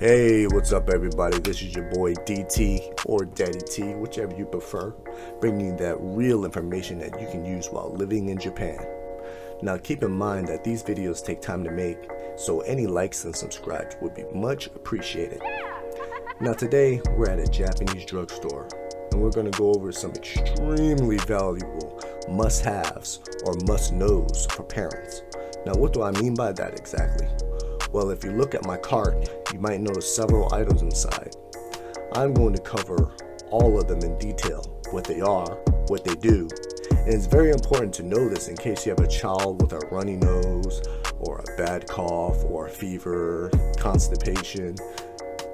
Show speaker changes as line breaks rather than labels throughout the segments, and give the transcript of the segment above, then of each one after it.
Hey, what's up everybody? This is your boy DT or Daddy T, whichever you prefer, bringing you that real information that you can use while living in Japan. Now keep in mind that these videos take time to make, so any likes and subscribes would be much appreciated. Now today we're at a Japanese drugstore and we're going to go over some extremely valuable must-haves or must-knows for parents. Now what do I mean by that exactly? Well, if you look at my cart, you might notice several items inside. I'm going to cover all of them in detail, what they are, what they do, and it's very important to know this in case you have a child with a runny nose, or a bad cough, or a fever, constipation,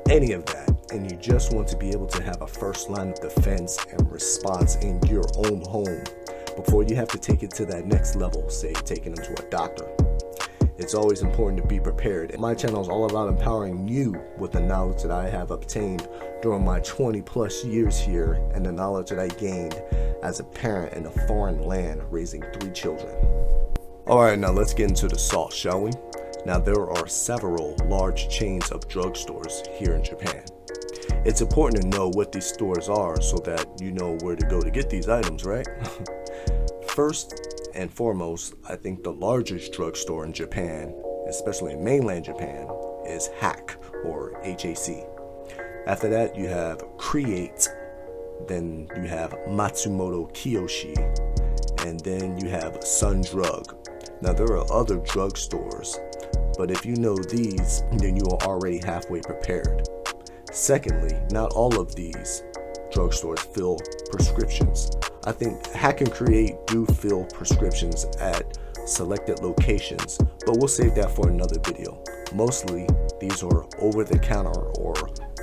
any of that, and you just want to be able to have a first line of defense and response in your own home before you have to take it to that next level, say taking them to a doctor. It's always important to be prepared. My channel is all about empowering you with the knowledge that I have obtained during my 20 plus years here and the knowledge that I gained as a parent in a foreign land raising 3 children. Alright, now let's get into the sauce, shall we? Now there are several large chains of drugstores here in Japan. It's important to know what these stores are so that you know where to go to get these items, right? First and foremost, I think the largest drugstore in Japan, especially in mainland Japan, is HAC or HAC. After that, you have Create, then you have Matsumoto Kiyoshi, and then you have Sun Drug. Now there are other drugstores, but if you know these, then you are already halfway prepared. Secondly, not all of these drugstores fill prescriptions. I think Hack and Create do fill prescriptions at selected locations, but we'll save that for another video. Mostly, these are over-the-counter or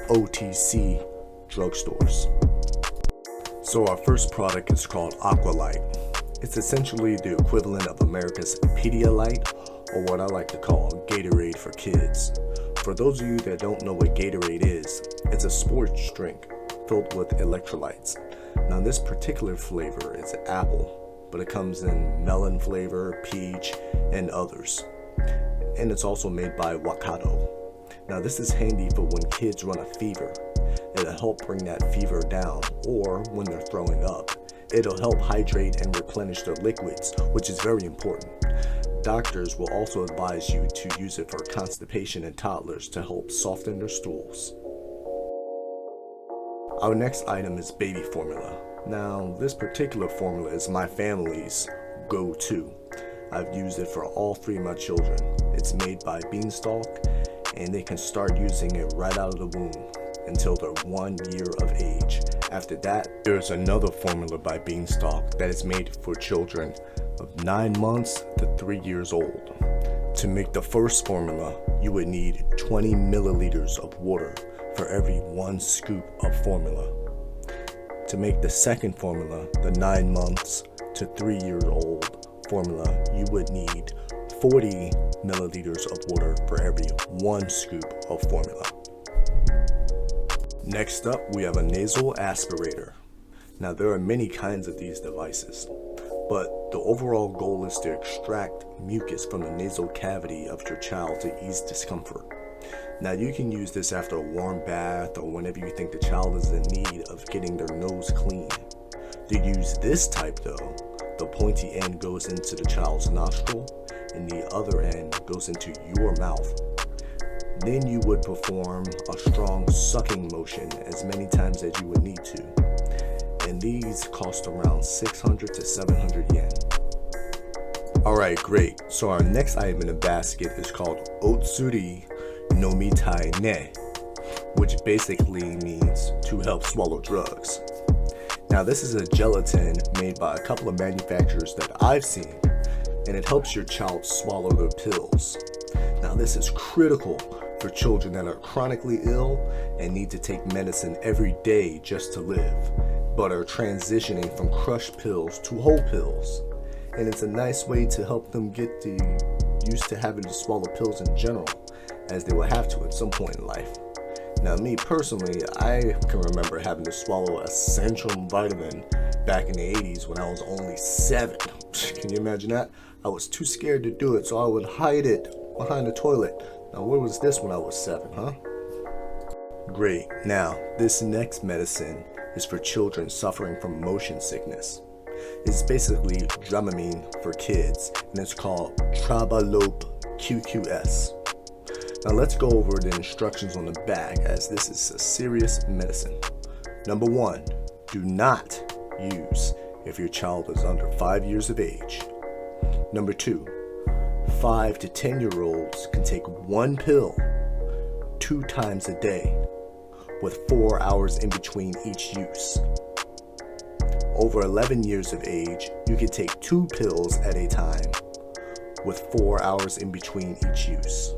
OTC drugstores. So our first product is called Aqualite. It's essentially the equivalent of America's Pedialyte, or what I like to call Gatorade for kids. For those of you that don't know what Gatorade is, it's a sports drink filled with electrolytes. Now this particular flavor is apple, but it comes in melon flavor, peach, and others. And it's also made by Wakado. Now this is handy for when kids run a fever. It'll help bring that fever down, or when they're throwing up. It'll help hydrate and replenish their liquids, which is very important. Doctors will also advise you to use it for constipation in toddlers to help soften their stools. Our next item is baby formula. Now, this particular formula is my family's go-to. I've used it for all 3 of my children. It's made by Beanstalk, and they can start using it right out of the womb until they're 1 year of age. After that, there's another formula by Beanstalk that is made for children of 9 months to 3 years old. To make the first formula, you would need 20 milliliters of water for every 1 scoop of formula. To make the second formula, the 9 months to 3 years old formula, you would need 40 milliliters of water for every 1 scoop of formula. Next up, we have a nasal aspirator. Now there are many kinds of these devices, but the overall goal is to extract mucus from the nasal cavity of your child to ease discomfort. Now you can use this after a warm bath or whenever you think the child is in need of getting their nose clean. To use this type though, the pointy end goes into the child's nostril and the other end goes into your mouth. Then you would perform a strong sucking motion as many times as you would need to. And these cost around 600 to 700 yen. Alright, great. So our next item in the basket is called Otsuri Nomitai Ne, which basically means to help swallow drugs. Now this is a gelatin made by a couple of manufacturers that I've seen, and it helps your child swallow their pills. Now this is critical for children that are chronically ill and need to take medicine every day just to live, but are transitioning from crushed pills to whole pills. And it's a nice way to help them get used to having to swallow pills in general, as they will have to at some point in life. Now me personally, I can remember having to swallow a Centrum vitamin back in the 80s when I was only 7. Can you imagine that? I was too scared to do it, so I would hide it behind the toilet. Now where was this when I was 7, huh? Great. Now, this next medicine is for children suffering from motion sickness. It's basically Dramamine for kids, and it's called Trabalope QQS. Now let's go over the instructions on the back, as this is a serious medicine. Number 1, do not use if your child is under 5 years of age. Number 2, 5 to 10-year-olds can take one pill 2 times a day with 4 hours in between each use. Over 11 years of age, you can take 2 pills at a time with 4 hours in between each use,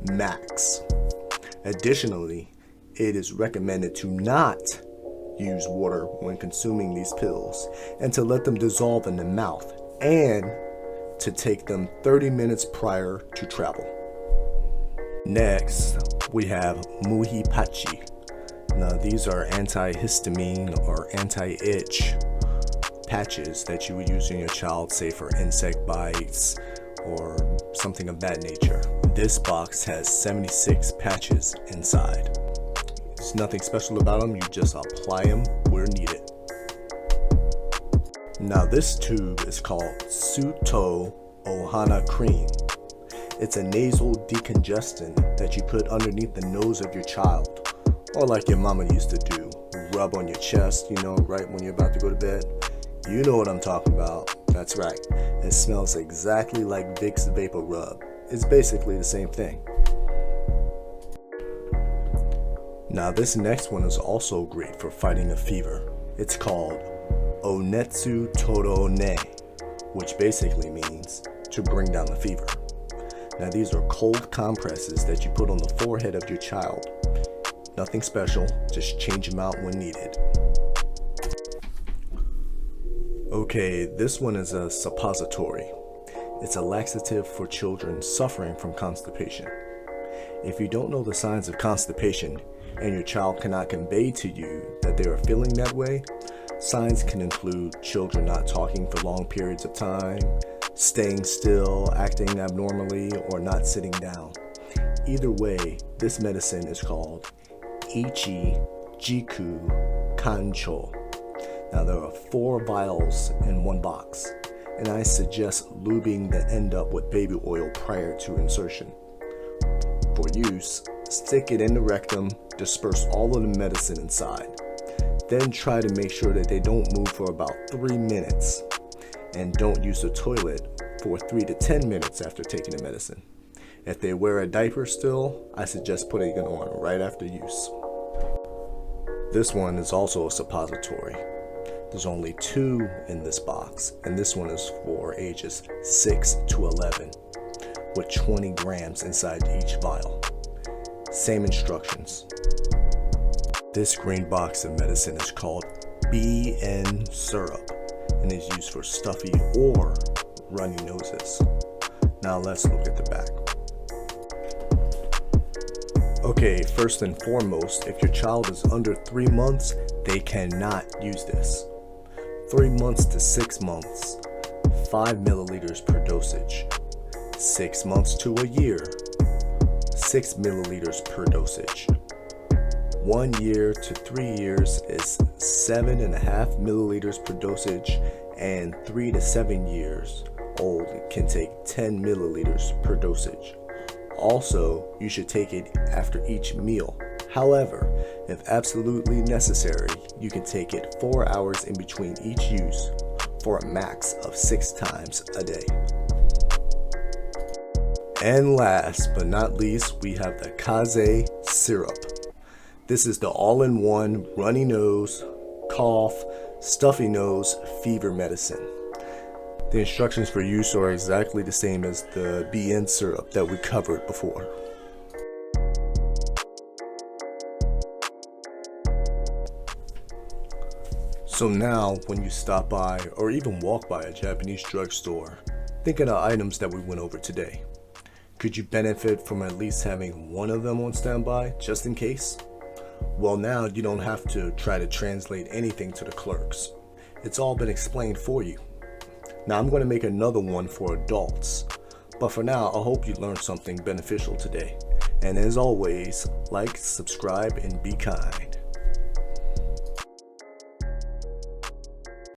max. Additionally, it is recommended to not use water when consuming these pills and to let them dissolve in the mouth, and to take them 30 minutes prior to travel. Next, we have Muhipachi. Now these are antihistamine or anti-itch patches that you would use in your child, say for insect bites or something of that nature. This box has 76 patches inside. There's nothing special about them, you just apply them where needed. Now this tube is called Suto Ohana Cream. It's a nasal decongestant that you put underneath the nose of your child, or like your mama used to do, rub on your chest, right when you're about to go to bed. You know what I'm talking about. That's right. It smells exactly like Vicks Vapor Rub. It's basically the same thing. Now this next one is also great for fighting a fever. It's called Onetsu Todo Ne, which basically means to bring down the fever. Now these are cold compresses that you put on the forehead of your child. Nothing special, just change them out when needed. Okay, this one is a suppository. It's a laxative for children suffering from constipation. If you don't know the signs of constipation and your child cannot convey to you that they are feeling that way, signs can include children not talking for long periods of time, staying still, acting abnormally, or not sitting down. Either way, this medicine is called Ichi Jiku Kancho. Now there are 4 vials in one box, and I suggest lubing the end up with baby oil prior to insertion. For use, stick it in the rectum, disperse all of the medicine inside. Then try to make sure that they don't move for about 3 minutes, and don't use the toilet for 3 to 10 minutes after taking the medicine. If they wear a diaper still, I suggest putting it on right after use. This one is also a suppository. There's only 2 in this box, and this one is for ages 6 to 11, with 20 grams inside each vial. Same instructions. This green box of medicine is called BN syrup, and is used for stuffy or runny noses. Now let's look at the back. Okay, first and foremost, if your child is under 3 months, they cannot use this. 3 months to 6 months, 5 milliliters per dosage. 6 months to a year, 6 milliliters per dosage. 1 year to 3 years is 7.5 milliliters per dosage, and 3 to 7 years old can take 10 milliliters per dosage. Also, you should take it after each meal. However, if absolutely necessary, you can take it 4 hours in between each use for a max of 6 times a day. And last but not least, we have the Kaze syrup. This is the all-in-one runny nose, cough, stuffy nose, fever medicine. The instructions for use are exactly the same as the BN syrup that we covered before. So now, when you stop by or even walk by a Japanese drugstore, think of the items that we went over today. Could you benefit from at least having one of them on standby, just in case? Well, now you don't have to try to translate anything to the clerks. It's all been explained for you. Now I'm going to make another one for adults, but for now I hope you learned something beneficial today. And as always, like, subscribe, and be kind.